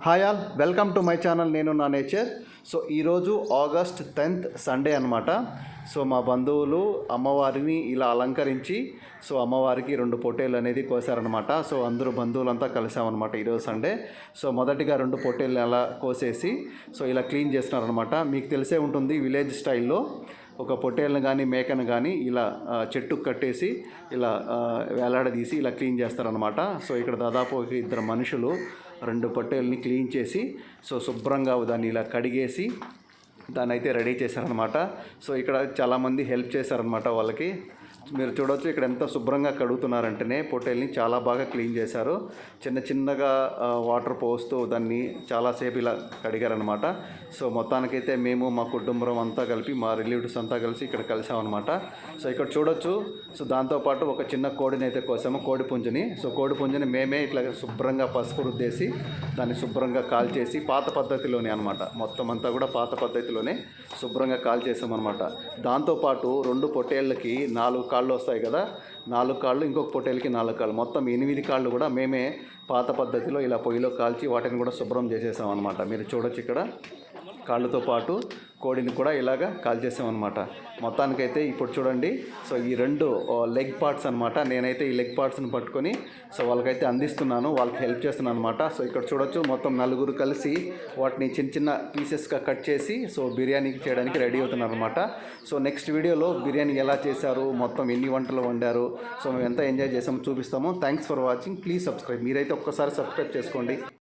Hi all, welcome to my channel. నేను నా nature. So ఈరోజు ఆగస్ట్ 10th సండే అనమాట. సో మా బంధువులు అమ్మవారిని ఇలా అలంకరించి అమ్మవారికి 2 పొట్టేళ్ళు అనేది కోసారనమాట. సో అందరూ బంధువులంతా కలిసామన్నమాట ఈరోజు సండే. సో మొదటిగా 2 పొట్టేళ్ళని అలా కోసేసి ఇలా క్లీన్ చేస్తున్నారనమాట. మీకు తెలిసే ఉంటుంది, విలేజ్ స్టైల్లో ఒక పొట్టేళ్ళని కానీ మేకను కానీ ఇలా చెట్టుకు కట్టేసి ఇలా వేలాడదీసి ఇలా క్లీన్ చేస్తారనమాట. సో ఇక్కడ దాదాపు 2 మనుషులు 2 పొట్టేళ్ళని క్లీన్ చేసి శుభ్రంగా దాన్ని ఇలా కడిగేసి దాన్ని అయితే రెడీ చేశారనమాట. సో ఇక్కడ చాలామంది హెల్ప్ చేశారనమాట వాళ్ళకి. మీరు చూడవచ్చు ఇక్కడ ఎంత శుభ్రంగా కడుగుతున్నారంటేనే పొట్టేల్ని చాలా బాగా క్లీన్ చేశారు. చిన్నగా వాటర్ పోస్తూ దాన్ని చాలాసేపు ఇలా కడిగారనమాట. సో మొత్తానికైతే మేము మా కుటుంబం అంతా కలిపి, మా రిలేటివ్స్ అంతా కలిసి ఇక్కడ కలిసామన్నమాట. సో ఇక్కడ చూడొచ్చు. సో దాంతోపాటు ఒక చిన్న కోడిని అయితే కోసాము, కోడి పుంజుని. సో కోడి పుంజుని మేమే ఇట్లా శుభ్రంగా పసుపు రుద్దేసి దాన్ని శుభ్రంగా కాల్చేసి పాత పద్ధతిలోనే అనమాట, మొత్తం అంతా కూడా పాత పద్ధతిలోనే శుభ్రంగా కాల్చేసామన్నమాట. దాంతోపాటు 2 పొట్టేళ్ళకి 4 కాళ్ళు వస్తాయి కదా, 4 కాళ్ళు, ఇంకొక పొట్టేలకి 4 కాళ్ళు, మొత్తం 8 కాళ్ళు కూడా మేమే పాత పద్ధతిలో ఇలా పొయ్యిలో కాల్చి వాటిని కూడా శుభ్రం చేసేసాం అనమాట. మీరు చూడొచ్చు ఇక్కడ కాళ్ళతో పాటు కోడిని కూడా ఇలాగా కాల్చేసామన్నమాట. మొత్తానికైతే ఇప్పుడు చూడండి. సో ఈ 2 లెగ్ పార్ట్స్ అనమాట. నేనైతే ఈ లెగ్ పార్ట్స్ని పట్టుకొని వాళ్ళకైతే అందిస్తున్నాను, వాళ్ళకి హెల్ప్ చేస్తున్నాను అనమాట. సో ఇక్కడ చూడొచ్చు, మొత్తం 4 కలిసి వాటిని చిన్న పీసెస్గా కట్ చేసి బిర్యానీకి చేయడానికి రెడీ అవుతున్నారు అనమాట. సో నెక్స్ట్ వీడియోలో బిర్యానీ ఎలా చేశారు, మొత్తం ఎన్ని వంటలు వండారు, మేము ఎంత ఎంజాయ్ చేసామో చూపిస్తాము. Thanks for watching. Please subscribe. మీరైతే ఒక్కసారి సబ్స్క్రైబ్ చేసుకోండి.